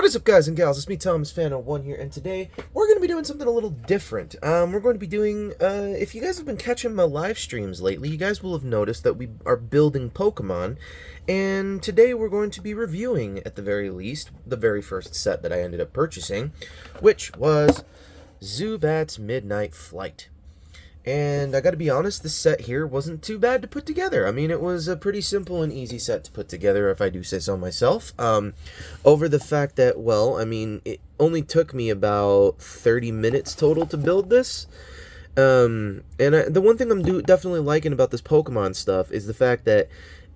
What is up, guys and gals? It's me, Thomas Fan01 here, and today we're going to be doing something a little different. We're going to be doing, if you guys have been catching my live streams lately, you guys will have noticed that we are building Pokemon, and today we're going to be reviewing, at the very least, the very first set that I ended up purchasing, which was Zubats Midnight Flight. And I gotta be honest, this set here wasn't too bad to put together. I mean, it was a pretty simple and easy set to put together, if I do say so myself. Over the fact that, well, I mean, it only took me about 30 minutes total to build this. The one thing I'm definitely liking about this Pokemon stuff is the fact that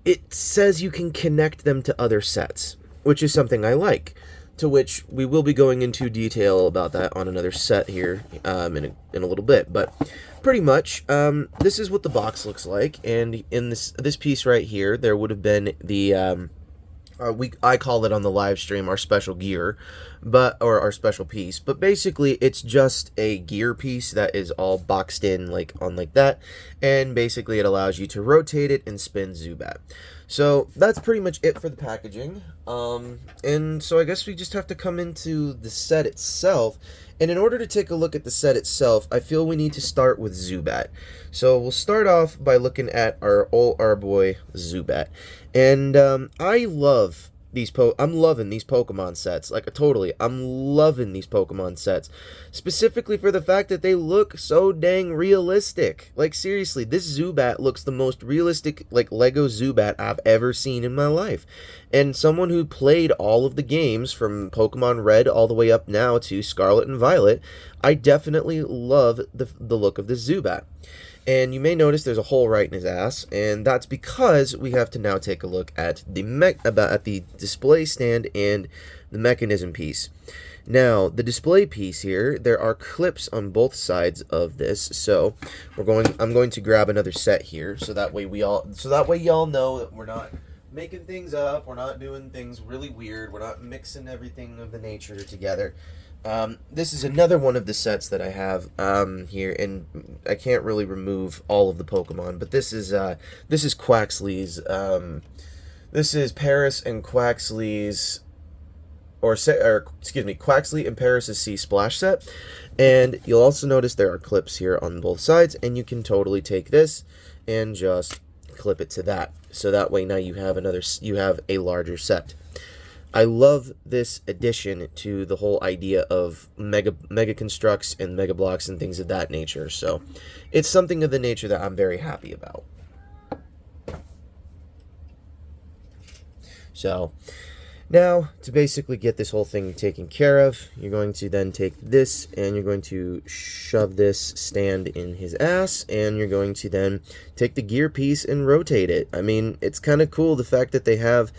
it says you can connect them to other sets, which is something I like. To which we will be going into detail about that on another set here in a little bit. But pretty much, this is what the box looks like. And in this piece right here, there would have been the I call it on the live stream our special gear, or our special piece. But basically, it's just a gear piece that is all boxed in like that, and basically it allows you to rotate it and spin Zubat. So that's pretty much it for the packaging. And so I guess we just have to come into the set itself. And in order to take a look at the set itself, I feel we need to start with Zubat. So we'll start off by looking at our boy Zubat. And I love I'm loving these Pokemon sets. Like, totally, I'm loving these Pokemon sets. Specifically for the fact that they look so dang realistic. Like, seriously, this Zubat looks the most realistic, like, Lego Zubat I've ever seen in my life. And someone who played all of the games from Pokemon Red all the way up now to Scarlet and Violet, I definitely love the look of this Zubat. And you may notice there's a hole right in his ass, and that's because we have to now take a look at the display stand and the mechanism piece. Now, the display piece here, there are clips on both sides of this, so I'm going to grab another set here, so that way y'all know that we're not making things up, we're not doing things really weird, we're not mixing everything of the nature together. This is another one of the sets that I have here, and I can't really remove all of the Pokemon, but this is Quaxly's. This is Paris and Quaxly's, Quaxly and Paris' Sea Splash set. And you'll also notice there are clips here on both sides, and you can totally take this and just clip it to that. So that way now you have a larger set. I love this addition to the whole idea of mega Construx and Mega Blocks and things of that nature. So it's something of the nature that I'm very happy about. So now, to basically get this whole thing taken care of, you're going to then take this and you're going to shove this stand in his ass, and you're going to then take the gear piece and rotate it. I mean, it's kind of cool the fact that they have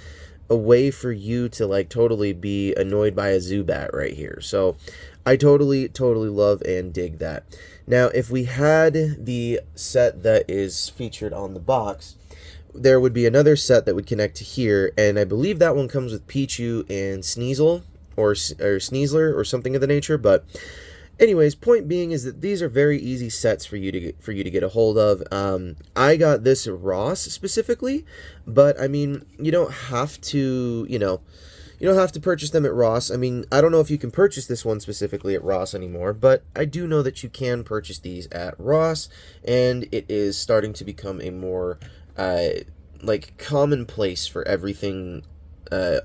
a way for you to, like, totally be annoyed by a Zubat right here. So I totally love and dig that. Now, if we had the set that is featured on the box, there would be another set that would connect to here, and I believe that one comes with Pichu and Sneasel, or Sneasler, or something of the nature. But anyways, point being is that these are very easy sets for you to get a hold of. I got this at Ross specifically, but I mean, you don't have to, you don't have to purchase them at Ross. I mean, I don't know if you can purchase this one specifically at Ross anymore, but I do know that you can purchase these at Ross, and it is starting to become a more like commonplace for everything,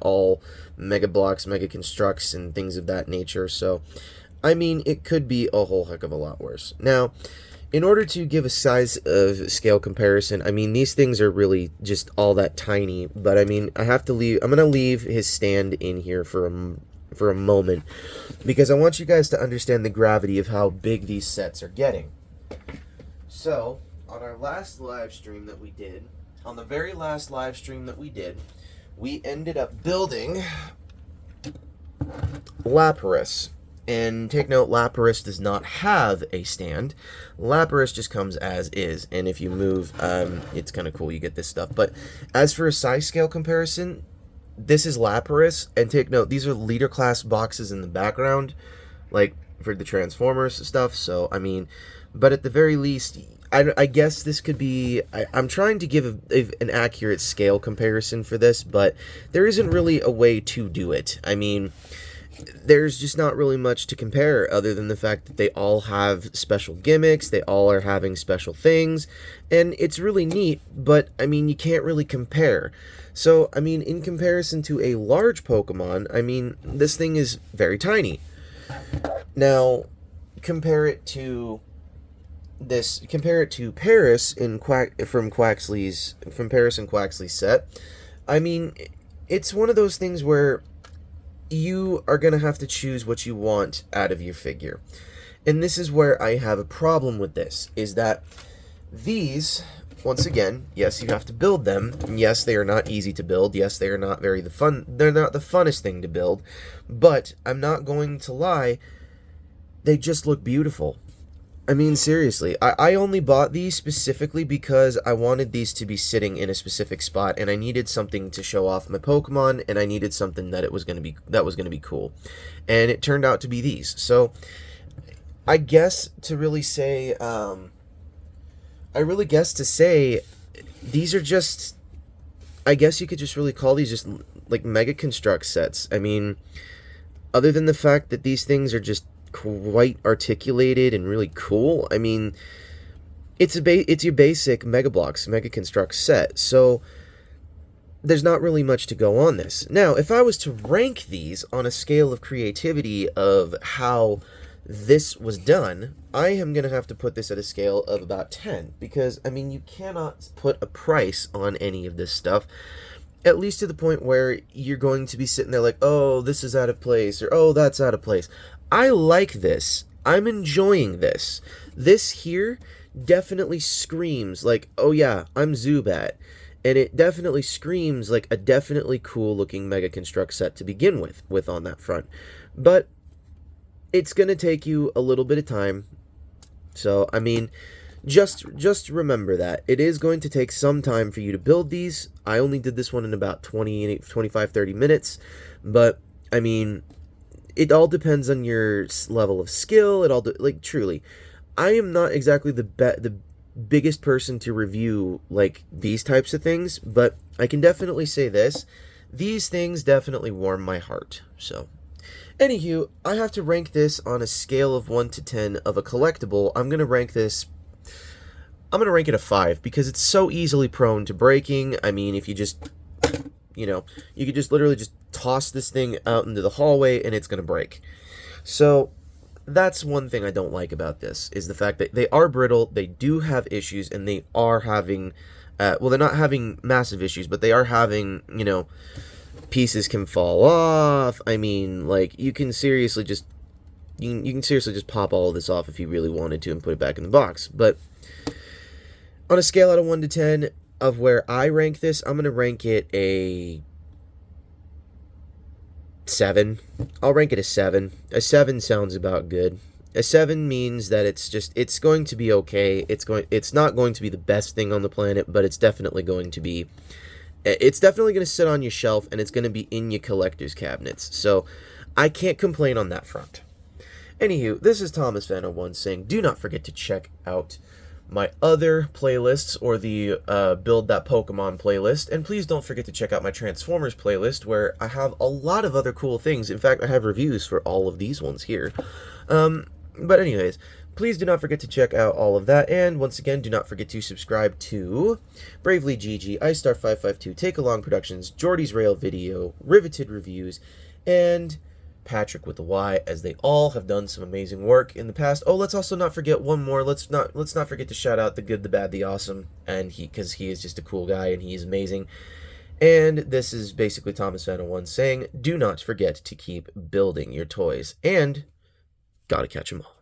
all Mega Blocks, Mega Constructs, and things of that nature. So I mean, it could be a whole heck of a lot worse. Now, in order to give a size of scale comparison, I mean, these things are really just all that tiny, but I mean, I'm going to leave his stand in here for a moment, because I want you guys to understand the gravity of how big these sets are getting. So, on our last live stream that we did, on the very last live stream that we did, we ended up building Lapras. And take note, Lapras does not have a stand. Lapras just comes as is, and if you move, it's kind of cool, you get this stuff. But as for a size scale comparison, this is Lapras, and take note, these are leader class boxes in the background, like for the Transformers stuff. So I mean, but at the very least, I guess this could be, I'm trying to give an accurate scale comparison for this, but there isn't really a way to do it. I mean, there's just not really much to compare other than the fact that they all have special gimmicks, they all are having special things, and it's really neat, but I mean, you can't really compare. So, I mean, in comparison to a large Pokemon, I mean, this thing is very tiny. Now, compare it to Paris in from Paris and Quaxley's set. I mean, it's one of those things where you are going to have to choose what you want out of your figure. And this is where I have a problem with this, is that these, once again, yes, you have to build them. Yes, they are not easy to build. Yes, they are not they're not the funnest thing to build. But I'm not going to lie, they just look beautiful. I mean, seriously, I only bought these specifically because I wanted these to be sitting in a specific spot, and I needed something to show off my Pokemon, and I needed something that was gonna be cool, and it turned out to be these. So, I guess to really say, these are just, I guess you could just really call these just like Mega Construx sets. I mean, other than the fact that these things are just quite articulated and really cool. I mean, it's your basic Mega Bloks, Mega Construx set, so there's not really much to go on this. Now, if I was to rank these on a scale of creativity of how this was done, I am going to have to put this at a scale of about 10, because, I mean, you cannot put a price on any of this stuff, at least to the point where you're going to be sitting there like, oh, this is out of place, or oh, that's out of place. I like this. I'm enjoying this. This here definitely screams like, oh yeah, I'm Zubat. And it definitely screams like a definitely cool looking Mega Construx set to begin with on that front. But it's going to take you a little bit of time. So, I mean, just remember that. It is going to take some time for you to build these. I only did this one in about 25, 30 minutes. But, I mean, it all depends on your level of skill. Like, truly, I am not exactly the biggest person to review, like, these types of things, but I can definitely say this. These things definitely warm my heart, so. Anywho, I have to rank this on a scale of 1 to 10 of a collectible. I'm going to rank it a 5, because it's so easily prone to breaking. I mean, if you just, you could just literally just toss this thing out into the hallway and it's going to break. So, that's one thing I don't like about this, is the fact that they are brittle, they do have issues, and they are having, well, they're not having massive issues, but they are having, pieces can fall off. I mean, like, you can seriously just pop all of this off if you really wanted to and put it back in the box. But on a scale out of 1 to 10 of where I rank this, I'm going to rank it a 7. I'll rank it a 7. A 7 sounds about good. A 7 means that it's going to be okay. It's not going to be the best thing on the planet, but it's definitely going to sit on your shelf, and it's going to be in your collector's cabinets. So, I can't complain on that front. Anywho, this is Thomas Fan01 saying, do not forget to check out my other playlists, or the Build That Pokemon playlist, and please don't forget to check out my Transformers playlist, where I have a lot of other cool things. In fact, I have reviews for all of these ones here. But anyways, please do not forget to check out all of that, and once again, do not forget to subscribe to Bravely GG, iStar552, Take Along Productions, Jordy's Rail Video, Riveted Reviews, and Patrick with the Y, as they all have done some amazing work in the past. Oh, let's also not forget one more. Let's not forget to shout out the Good, the Bad, the Awesome, and because he is just a cool guy and he is amazing. And this is basically Thomas Fan01 saying, do not forget to keep building your toys, and gotta catch 'em all.